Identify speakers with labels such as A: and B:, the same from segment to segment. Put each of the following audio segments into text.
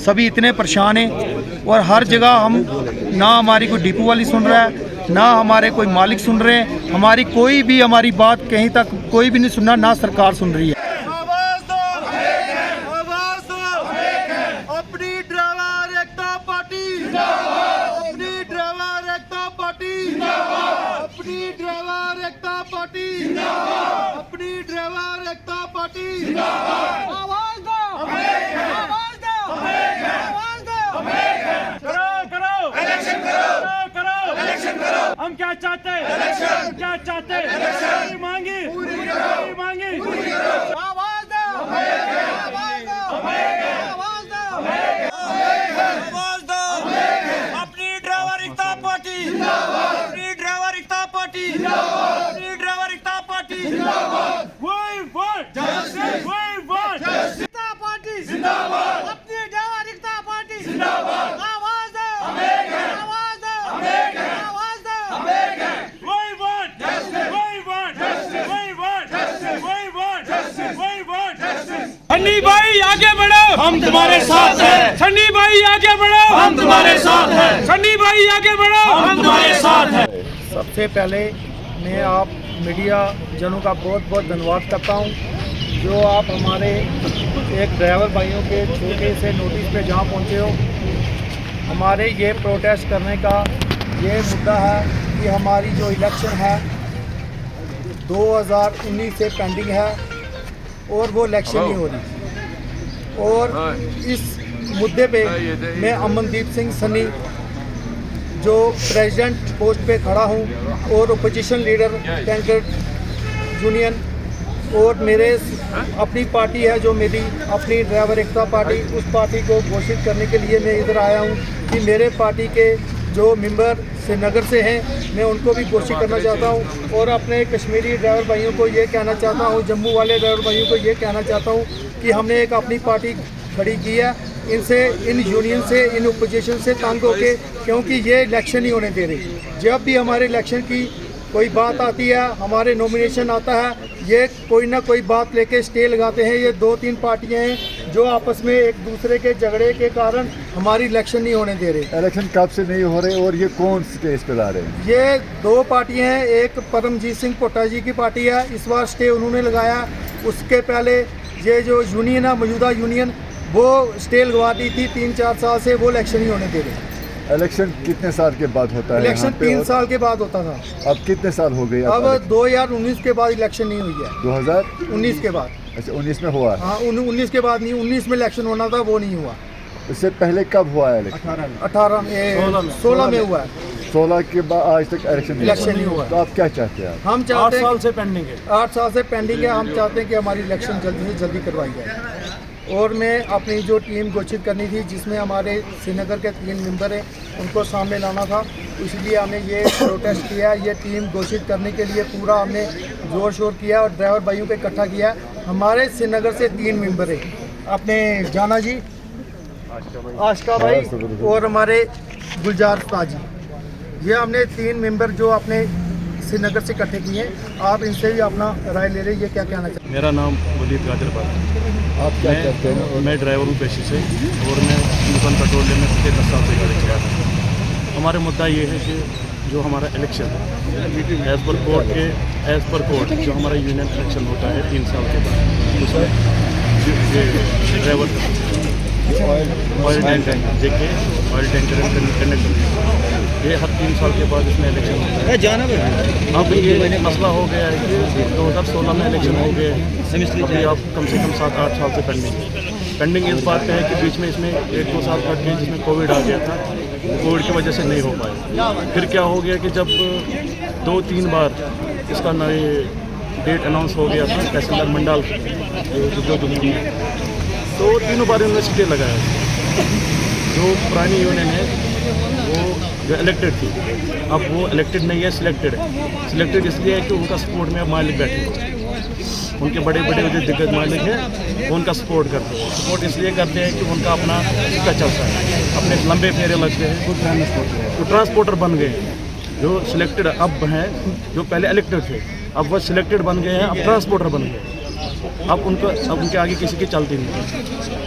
A: सभी इतने परेशान हैं और हर जगह हम ना हमारी कोई डिपो वाली सुन रहा है, ना हमारे कोई मालिक सुन रहे हैं, हमारी कोई भी हमारी बात कहीं तक कोई भी नहीं सुनना, ना सरकार सुन रही है।
B: अपनी ड्राइवर एकता पार्टी अपनी ड्राइवर एकता पार्टी अपनी ड्राइवर एकता पार्टी अपनी ड्राइवर एकता पार्टी आवाज दो आवाज दो आवाज दो करो इलेक्शन करो इलेक्शन करो। हम क्या चाहते हैं इलेक्शन, क्या चाहते हैं इलेक्शन, मांगी मांगी आवाज दो आवाज दो आवाज दो आवाज दो अपनी ड्राइवर एकता पार्टी अपनी ड्राइवर एकता पार्टी अपनी ड्राइवर एकता पार्टी वही वोट वही वोट एकता पार्टी जिंदाबाद अपनी ड्राइवर एकता पार्टी जिंदाबाद आवाज दो आवाज दो आवाज दो वही वोट वही वोट वही वोट वही वोट वही वोट।
C: सन्नी भाई आगे बढ़ो,
B: हम तुम्हारे साथ हैं।
C: सन्नी भाई आगे बढ़ो,
B: हम तुम्हारे साथ हैं।
C: सन्नी भाई आगे बढ़ो,
B: हम तुम्हारे साथ हैं।
A: सबसे पहले मैं आप मीडिया जनों का बहुत बहुत धन्यवाद करता हूं, जो आप हमारे एक ड्राइवर भाइयों के छोटे से नोटिस पे जहां पहुंचे हो। हमारे ये प्रोटेस्ट करने का ये मुद्दा है कि हमारी जो इलेक्शन है 2019 से पेंडिंग है और वो इलेक्शन नहीं हो रही। और इस मुद्दे पे मैं अमनदीप सिंह सन्नी जो प्रेसिडेंट पोस्ट पे खड़ा हूँ और ओपोजिशन लीडर टैंकर यूनियन और मेरे अपनी पार्टी है जो मेरी अपनी ड्राइवर एकता पार्टी, उस पार्टी को घोषित करने के लिए मैं इधर आया हूँ कि मेरे पार्टी के जो मेंबर श्रीनगर से हैं मैं उनको भी घोषित करना चाहता हूँ और अपने कश्मीरी ड्राइवर भाइयों को ये कहना चाहता हूँ, जम्मू वाले ड्राइवर भाइयों को ये कहना चाहता हूँ कि हमने एक अपनी पार्टी खड़ी की है इनसे, इन यूनियन से, इन ओपोजिशन से तंग होके, क्योंकि ये इलेक्शन नहीं होने दे रही। जब भी हमारे इलेक्शन की कोई बात आती है, हमारे नॉमिनेशन आता है, ये कोई ना कोई बात लेके स्टे लगाते हैं। ये 2-3 पार्टियां हैं जो आपस में एक दूसरे के झगड़े के कारण हमारी इलेक्शन नहीं होने दे रहे।
D: इलेक्शन कब से नहीं हो रहे और ये कौन स्टेज पे ला रहे हैं?
A: ये 2 पार्टियां हैं, एक परमजीत सिंह पोटा जी की पार्टी है, इस बार स्टे उन्होंने लगाया। उसके पहले ये जो यूनियन है, मौजूदा यूनियन, वो स्टे लगवाती थी 3-4 साल से, वो इलेक्शन नहीं होने दे रहे।
D: इलेक्शन कितने साल के बाद होता है?
A: इलेक्शन 3 साल के बाद होता था।
D: अब कितने साल हो गए?
A: अब 2019 के बाद इलेक्शन नहीं हुई है।
D: 2019
A: के बाद?
D: अच्छा, 19 में हुआ।
A: हाँ, 19 के बाद नहीं, 19 में इलेक्शन होना था, वो नहीं हुआ।
D: इससे पहले कब हुआ है इलेक्शन?
A: 16 में हुआ है।
D: 16 के बाद आज तक इलेक्शन
A: नहीं हुआ।
D: तो आप क्या चाहते हैं?
A: हम चाहते हैं
B: 8 साल से पेंडिंग है।
A: 8 साल से पेंडिंग है। हम चाहते हैं कि हमारी इलेक्शन जल्दी से जल्दी करवाई जाए। और मैं अपनी जो टीम घोषित करनी थी, जिसमें हमारे श्रीनगर के 3 मेंबर हैं, उनको सामने लाना था, इसलिए हमने ये प्रोटेस्ट किया। ये टीम घोषित करने के लिए पूरा हमने जोर शोर किया और ड्राइवर भाइयों को इकट्ठा किया। हमारे श्रीनगर से 3 मेंबर हैं, अपने जाना जी, आशका भाई और हमारे गुलजार ताजी। ये हमने 3 मेंबर जो अपने श्रीनगर से इकट्ठे किए हैं। आप इनसे भी अपना राय ले रहे, ये क्या कहना चाहते हैं?
E: मेरा नाम वलीद गाजर बात।
D: आप क्या चाहते हैं?
E: मैं ड्राइवर हूँ पेशे से और मैं हिंदुस्तान पेट्रोलियम में पिछले 10 साल से गाड़ी चला रहा हूँ। हमारा मुद्दा ये है कि जो हमारा इलेक्शन एज़ पर कोर्ट जो हमारा यूनियन इलेक्शन होता है 3 साल के बाद, उसमें ड्राइवर ऑयल टैंकर जेके ऑयल टैंकर कंडक्टर, ये हर 3 साल के बाद इसमें इलेक्शन होता है। अब ये मसला हो गया है कि 2016 में इलेक्शन हो गए, अभी आप कम से कम 7-8 साल से पेंडिंग इस बात पे है कि बीच में इसमें 1-2 साल कट गए, जिसमें कोविड आ गया था। कोविड की वजह से नहीं हो पाए। फिर क्या हो गया कि जब 2-3 बार इसका नए डेट अनाउंस हो गया था तहसीलदार मंडाल जो दुनिया में, तो 3 बार यूनिवर्सिटी लगाया। जो पुरानी यूनियन है वो जो इलेक्टेड थी, अब वो इलेक्टेड नहीं है, सिलेक्टेड है। सिलेक्टेड इसलिए है कि उनका सपोर्ट में मालिक बैठे हैं, उनके बड़े बड़े जो दिग्गज मालिक हैं वो उनका सपोर्ट करते हैं। सपोर्ट इसलिए करते हैं कि उनका अपना सिक्का चलता है, अपने लंबे फेरे लगते हैं, तो ट्रांसपोर्टर बन गए हैं। जो सिलेक्टेड अब हैं, जो पहले इलेक्टेड थे, अब वो सिलेक्टेड बन गए हैं, अब ट्रांसपोर्टर बन गए। अब उनके आगे किसी की चलती नहीं है।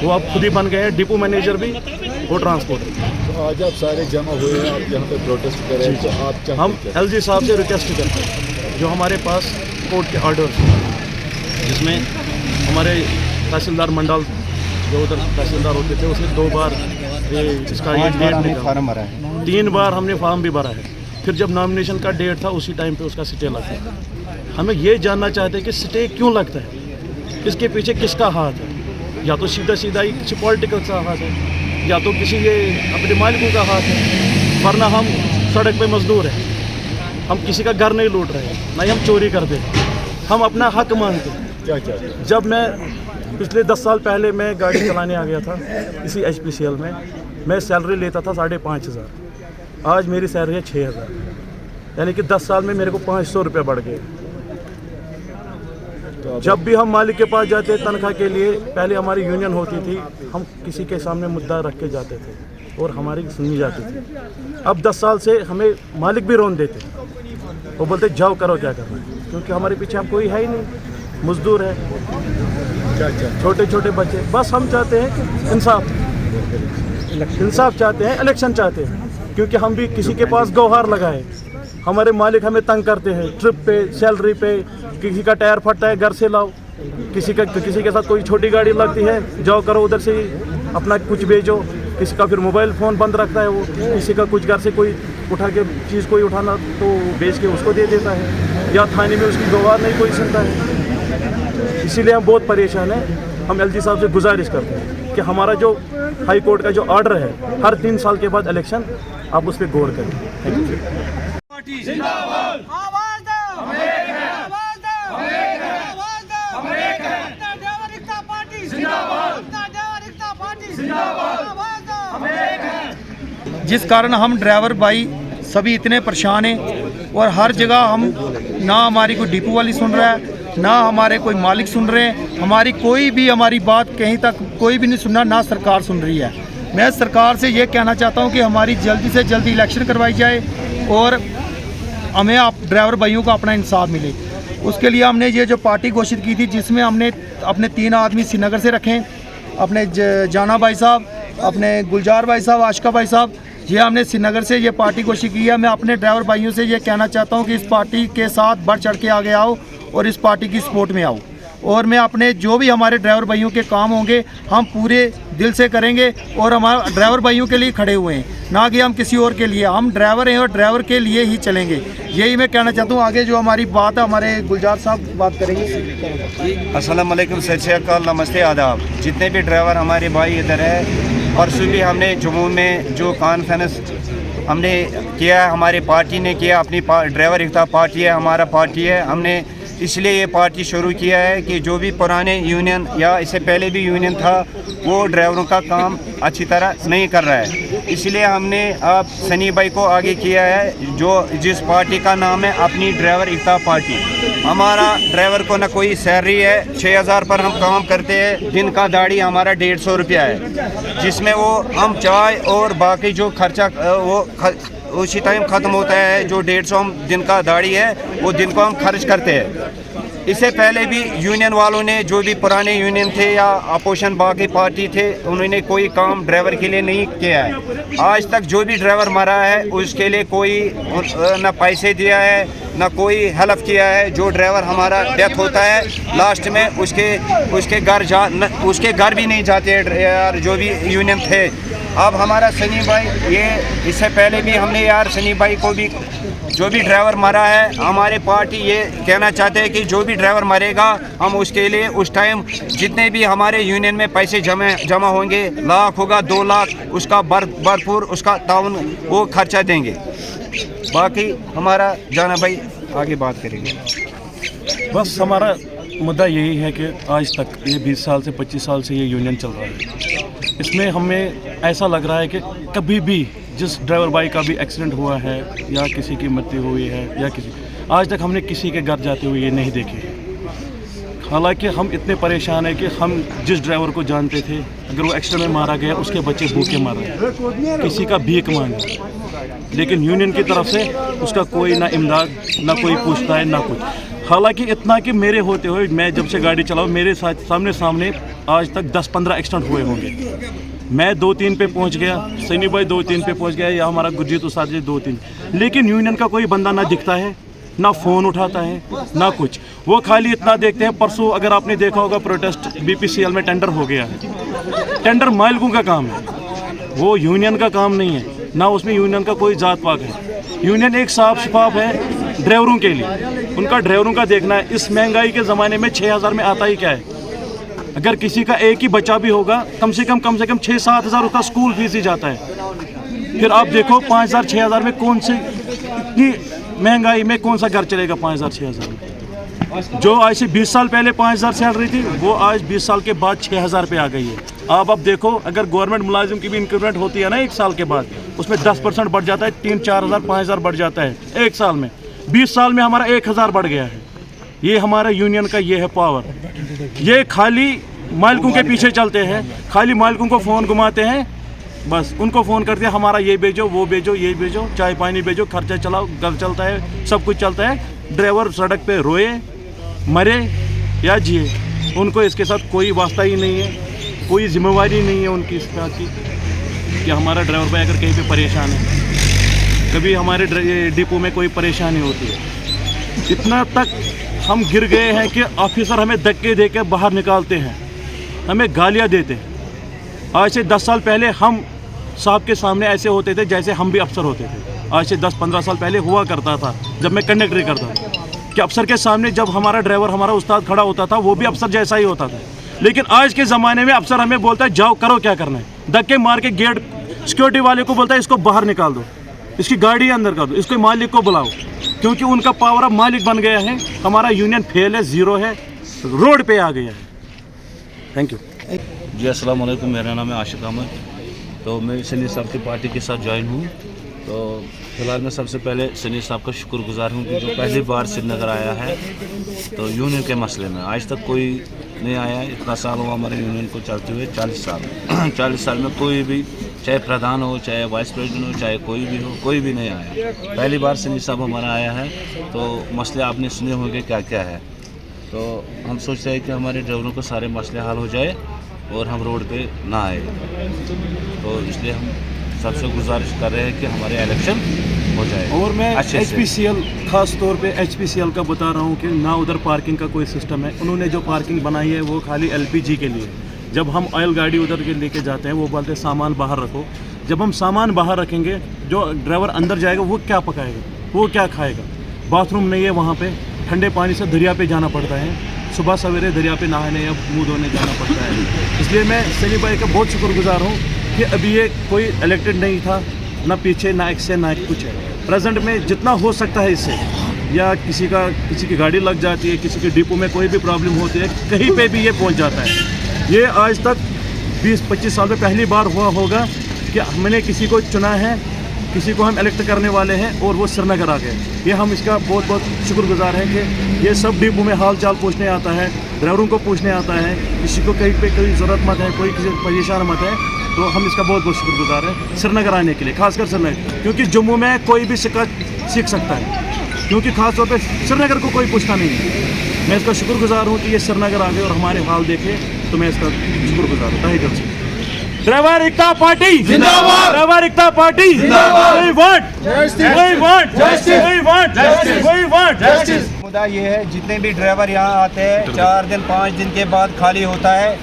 E: वो अब खुद ही बन गए हैं डिपो मैनेजर भी और ट्रांसपोर्ट।
D: तो आज आप सारे जमा हुए हैं, आप यहाँ पे प्रोटेस्ट करें, तो आप चाहते
E: हम
D: हैं
E: LG साहब से रिक्वेस्ट करते हैं, जो हमारे पास कोर्ट के ऑर्डर जिसमें हमारे तहसीलदार मंडल जो उधर तहसीलदार होते थे उसने 2 बार इसका ये डेट निकाला,
B: फार्म भरा है,
E: 3 बार हमने फॉर्म भी भरा है। फिर जब नॉमिनेशन का डेट था उसी टाइम पे उसका स्टे लगता है। हमें ये जानना चाहते हैं कि स्टे क्यों लगता है, इसके पीछे किसका हाथ है। या तो सीधा सीधा ही किसी पॉलिटिकल का हाथ है, या तो किसी ये अपने मालिकों का हाथ है, वरना हम सड़क पे मजदूर हैं, हम किसी का घर नहीं लूट रहे हैं, ना ही हम चोरी करते हैं, हम अपना हक मांगते हैं।
D: क्या चाहते हैं?
E: जब मैं पिछले 10 साल पहले मैं गाड़ी चलाने आ गया था इसी HPCL में, मैं सैलरी लेता था 5,500, आज मेरी सैलरी है 6,000, यानी कि 10 साल में मेरे को 500 रुपये बढ़ गए। जब भी हम मालिक के पास जाते तनख्वाह के लिए, पहले हमारी यूनियन होती थी, हम किसी के सामने मुद्दा रख के जाते थे और हमारी सुनी जाती थी। अब 10 साल से हमें मालिक भी रोन देते, वो बोलते जाओ करो क्या करना है, क्योंकि हमारे पीछे अब कोई है ही नहीं, मजदूर है, छोटे छोटे बच्चे। बस हम चाहते हैं कि इंसाफ चाहते हैं, इलेक्शन चाहते हैं, क्योंकि हम भी किसी के पास गौहार लगाए, हमारे मालिक हमें तंग करते हैं, ट्रिप पे, सैलरी पे, किसी का टायर फटता है घर से लाओ, किसी के साथ कोई छोटी गाड़ी लगती है, जाओ करो उधर से अपना कुछ भेजो, किसी का फिर मोबाइल फ़ोन बंद रखता है, वो किसी का कुछ घर से कोई उठा के चीज़ कोई उठाना तो बेच के उसको दे देता है, या थाने में उसकी गवाह नहीं कोई सुनता है। इसीलिए हम बहुत परेशान हैं। हम LG साहब से गुजारिश करते हैं कि हमारा जो हाई कोर्ट का जो ऑर्डर है, हर 3 साल के बाद इलेक्शन, आप उस पर गौर करें। Thank you.
F: आवाज दो, आवाज दो, आवाज दो, अपना ड्राइवर एकता पार्टी जिंदाबाद, अपना ड्राइवर एकता पार्टी जिंदाबाद, आवाज दो।
B: जिस कारण हम ड्राइवर भाई सभी इतने परेशान हैं और हर जगह हम ना हमारी कोई डिपो वाली सुन रहा है, ना हमारे कोई मालिक सुन रहे हैं, हमारी कोई भी हमारी बात कहीं तक कोई भी नहीं सुनना, ना सरकार सुन रही है। मैं सरकार से ये कहना चाहता हूँ कि हमारी जल्दी से जल्दी इलेक्शन करवाई जाए और हमें आप ड्राइवर भाइयों को अपना इंसाफ मिले। उसके लिए हमने ये जो पार्टी घोषित की थी, जिसमें हमने अपने 3 आदमी श्रीनगर से रखें, अपने जाना भाई साहब, अपने गुलजार भाई साहब, आशिका भाई साहब, ये हमने श्रीनगर से ये पार्टी घोषित की है। मैं अपने ड्राइवर भाइयों से ये कहना चाहता हूँ कि इस पार्टी के साथ बढ़ चढ़ के आगे आओ और इस पार्टी की सपोर्ट में आओ, और मैं अपने जो भी हमारे ड्राइवर भाइयों के काम होंगे हम पूरे दिल से करेंगे, और हमारे ड्राइवर भाइयों के लिए खड़े हुए हैं, ना कि हम किसी और के लिए। हम ड्राइवर हैं और ड्राइवर के लिए ही चलेंगे, यही मैं कहना चाहता हूँ। आगे जो हमारी बात है, हमारे गुलजार साहब बात करेंगे।
G: अस्सलाम वालेकुम, सत श्री अकाल, नमस्ते, आदाब। जितने भी ड्राइवर हमारे भाई इधर है, परसों भी हमने जम्मू में जो कॉन्फ्रेंस हमने किया, हमारी पार्टी ने किया, अपनी ड्राइवर एकता पार्टी है, हमारा पार्टी है, हमने इसलिए ये पार्टी शुरू किया है कि जो भी पुराने यूनियन या इससे पहले भी यूनियन था, वो ड्राइवरों का काम अच्छी तरह नहीं कर रहा है। इसलिए हमने अब सनी भाई को आगे किया है, जिस पार्टी का नाम है अपनी ड्राइवर एकता पार्टी। हमारा ड्राइवर को न कोई सैलरी है, 6,000 पर हम काम करते हैं, दिन का दाढ़ी हमारा 150 रुपया है, जिसमें वो हम चाय और बाकी जो खर्चा वो उसी टाइम ख़त्म होता है। जो 150 हम दिन का दाढ़ी है वो दिन को हम खर्च करते हैं। इससे पहले भी यूनियन वालों ने, जो भी पुराने यूनियन थे या अपोजिशन बाकी पार्टी थे, उन्होंने कोई काम ड्राइवर के लिए नहीं किया है। आज तक जो भी ड्राइवर मरा है उसके लिए कोई न पैसे दिया है, न कोई हेल्प किया है। जो ड्राइवर हमारा डेथ होता है, लास्ट में उसके घर भी नहीं जाते यार, जो भी यूनियन थे। अब हमारा सनी भाई, ये इससे पहले भी हमने यार सनी भाई को भी, जो भी ड्राइवर मरा है, हमारे पार्टी ये कहना चाहते हैं कि जो भी ड्राइवर मरेगा हम उसके लिए उस टाइम जितने भी हमारे यूनियन में पैसे जमा होंगे, लाख होगा 2 लाख, उसका भरपूर उसका ताउन वो खर्चा देंगे। बाकी हमारा जाना भाई आगे बात करेंगे।
E: बस हमारा मुद्दा यही है कि आज तक ये 20 साल से 25 साल से ये यूनियन चल रहा है। इसमें हमें ऐसा लग रहा है कि कभी भी जिस ड्राइवर भाई का भी एक्सीडेंट हुआ है या किसी की मृत्यु हुई है या आज तक हमने किसी के घर जाते हुए ये नहीं देखे। हालांकि हम इतने परेशान हैं कि हम जिस ड्राइवर को जानते थे, अगर वो एक्सीडेंट में मारा गया, उसके बच्चे भूखे मर रहे, किसी का भीख मांगे, लेकिन यूनियन की तरफ से उसका कोई ना इमदाद, ना कोई पूछता है, ना कुछ। हालांकि इतना कि मेरे होते हुए मैं जब से गाड़ी चलाऊँ मेरे साथ सामने आज तक 10-15 एक्सीडेंट हुए होंगे। मैं 2-3 पे पहुंच गया, सनी भाई 2-3 पे पहुंच गया, या हमारा गुरजीत उस्ताद जी 2-3, लेकिन यूनियन का कोई बंदा ना दिखता है, ना फ़ोन उठाता है, ना कुछ। वो खाली इतना देखते हैं। परसों अगर आपने देखा होगा प्रोटेस्ट BPCL में टेंडर हो गया है। टेंडर मालिकों का काम है, वो यूनियन का काम नहीं है, ना उसमें यूनियन का कोई जात पात है। यूनियन एक साफ शफाफ है ड्राइवरों के लिए, उनका ड्राइवरों का देखना है। इस महंगाई के ज़माने में 6,000 में आता ही क्या है? अगर किसी का एक ही बच्चा भी होगा कम से कम 6-7 हज़ार उसका स्कूल फीस ही जाता है। फिर आप देखो 5,000-6,000 में कौन से, इतनी महंगाई में कौन सा घर चलेगा 5,000-6,000 में? जो आज से 20 साल पहले 5,000 सैलरी थी वो आज 20 साल के बाद 6,000 पे आ गई है। आप अब देखो अगर गवर्नमेंट मुलाजिम की भी इंक्रीमेंट होती है ना 1 साल के बाद, उसमें 10% बढ़ जाता है, 3-4 हज़ार 5,000 बढ़ जाता है 1 साल में। 20 साल में हमारा 1,000 बढ़ गया है। ये हमारा यूनियन का ये है पावर। ये खाली मालिकों के पीछे चलते हैं, खाली मालिकों को फ़ोन घुमाते हैं, बस उनको फ़ोन करते हैं हमारा ये भेजो, वो भेजो, ये भेजो, चाय पानी भेजो, खर्चा चलाओ, घर चलता है, सब कुछ चलता है। ड्राइवर सड़क पे रोए, मरे या जिए, उनको इसके साथ कोई वास्ता ही नहीं है, कोई जिम्मेवारी नहीं है उनकी इस बात की कि हमारा ड्राइवर भाई अगर कहीं पे परेशान है, कभी हमारे डिपो में कोई परेशानी होती है। इतना तक हम गिर गए हैं कि ऑफिसर हमें धक्के दे के बाहर निकालते हैं, हमें गालियाँ देते हैं। आज से 10 साल पहले हम साहब के सामने ऐसे होते थे जैसे हम भी अफसर होते थे। आज से 10-15 साल पहले हुआ करता था जब मैं कंडक्टरी करता था कि अफसर के सामने जब हमारा ड्राइवर हमारा उस्ताद खड़ा होता था वो भी अफसर जैसा ही होता था। लेकिन आज के ज़माने में अफसर हमें बोलता है जाओ करो क्या करना है, धक्के मार के गेट सिक्योरिटी वाले को बोलता है इसको बाहर निकाल दो, इसकी गाड़ी अंदर कर दो, इसको मालिक को बुलाओ, क्योंकि उनका पावर अब मालिक बन गया है। हमारा यूनियन फेल है, ज़ीरो है, रोड पे आ गया है। थैंक यू
H: जी। अस्सलाम वालेकुम, मेरा नाम है आशिक अहमद। तो मैं सनी साहब की पार्टी के साथ ज्वाइन हूँ। तो फिलहाल मैं सबसे पहले सनी साहब का शुक्रगुजार हूँ कि जो पहली बार श्रीनगर आया है तो यूनियन के मसले में। आज तक कोई नहीं आया, इतना साल हुआ हमारे यूनियन को चलते हुए, 40 साल 40 साल में कोई भी, चाहे प्रधान हो, चाहे वाइस प्रेसिडेंट हो, चाहे कोई भी हो, कोई भी नहीं आया। पहली बार सनी साहब हमारा आया है। तो मसले आपने सुने होंगे क्या क्या है। तो हम सोच रहे हैं कि हमारे ड्राइवरों को सारे मसले हल हो जाए और हम रोड पे ना आए। तो इसलिए हम सबसे गुजारिश कर रहे हैं कि हमारे इलेक्शन हो जाए।
E: और मैं HPCL खास तौर पे HPCL का बता रहा हूँ कि ना उधर पार्किंग का कोई सिस्टम है। उन्होंने जो पार्किंग बनाई है वो खाली LPG के लिए। जब हम ऑयल गाड़ी उधर के लेके जाते हैं वो बोलते हैं सामान बाहर रखो। जब हम सामान बाहर रखेंगे जो ड्राइवर अंदर जाएगा वो क्या पकाएगा, वो क्या खाएगा? बाथरूम नहीं है वहाँ पे, ठंडे पानी से दरिया पे जाना पड़ता है, सुबह सवेरे दरिया पे नहाने या मुँह धोने जाना पड़ता है। इसलिए मैं सनी भाई का बहुत शुक्रगुजार हूँ कि अभी ये कोई इलेक्टेड नहीं था, ना पीछे ना एक से ना कुछ है। प्रेजेंट में जितना हो सकता है इससे, या किसी की गाड़ी लग जाती है, किसी के डिपो में कोई भी प्रॉब्लम होती है, कहीं पे भी ये पहुंच जाता है। ये आज तक 20-25 साल में पहली बार हुआ होगा कि हमने किसी को चुना है, किसी को हम इलेक्ट करने वाले हैं और वो श्रीनगर आ गए। ये हम इसका बहुत बहुत शुक्रगुजार हैं कि ये सब डिपो में हाल चाल पूछने आता है, ड्राइवरों को पूछने आता है, किसी को कहीं पे कोई ज़रूरत मत है, कोई किसी परेशान मत है। तो हम इसका बहुत बहुत शुक्रगुजार हैं श्रीनगर आने के लिए, खासकर श्रीनगर, क्योंकि जम्मू में कोई भी सीख सकता है, क्योंकि खास तौर पे श्रीनगर को कोई पूछता नहीं है। मैं इसका शुक्रगुजार हूँ कि ये श्रीनगर आ गए और हमारे हाल देखे, तो मैं इसका शुक्रगुजार हूँ तहे दिल से। ड्राइवर एकता पार्टी जिंदाबाद, ड्राइवर एकता पार्टी जिंदाबाद। We want justice.
G: मुद्दा ये है जितने भी ड्राइवर यहाँ आते हैं 4-5 दिन के बाद खाली होता है,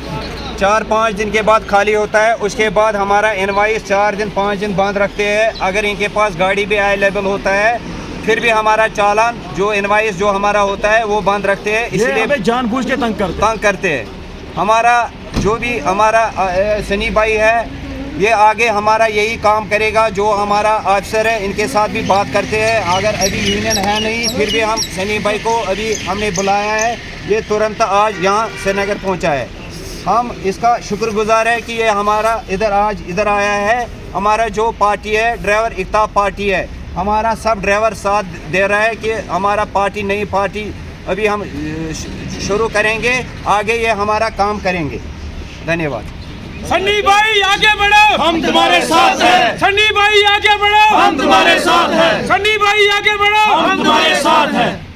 G: 4-5 दिन के बाद खाली होता है। उसके बाद हमारा इनवाइस 4-5 दिन बंद रखते हैं। अगर इनके पास गाड़ी भी अवेलेबल होता है फिर भी हमारा चालान जो इनवाइस जो हमारा होता है वो बंद रखते हैं। इसलिए
E: जानबूझ के तंग करते हैं।
G: हमारा जो भी हमारा सनी भाई है ये आगे हमारा यही काम करेगा। जो हमारा अफसर है इनके साथ भी बात करते हैं। अगर अभी यूनियन है नहीं फिर भी हम सनी भाई को अभी हमने बुलाया है, ये तुरंत आज यहाँ श्रीनगर पहुँचा है। हम इसका शुक्रगुजार है कि ये हमारा आज इधर आया है। हमारा जो पार्टी है ड्राइवर एकता पार्टी है, हमारा सब ड्राइवर साथ दे रहा है कि हमारा पार्टी नई पार्टी अभी हम शुरू करेंगे, आगे ये हमारा काम करेंगे। धन्यवाद।
C: सन्नी भाई आगे बढ़ो,
B: हम तुम्हारे साथ हैं।
C: सन्नी भाई आगे बढ़ो,
B: हम तुम्हारे साथ हैं।
C: सन्नी भाई आगे बढ़ो,
B: हम तुम्हारे साथ हैं।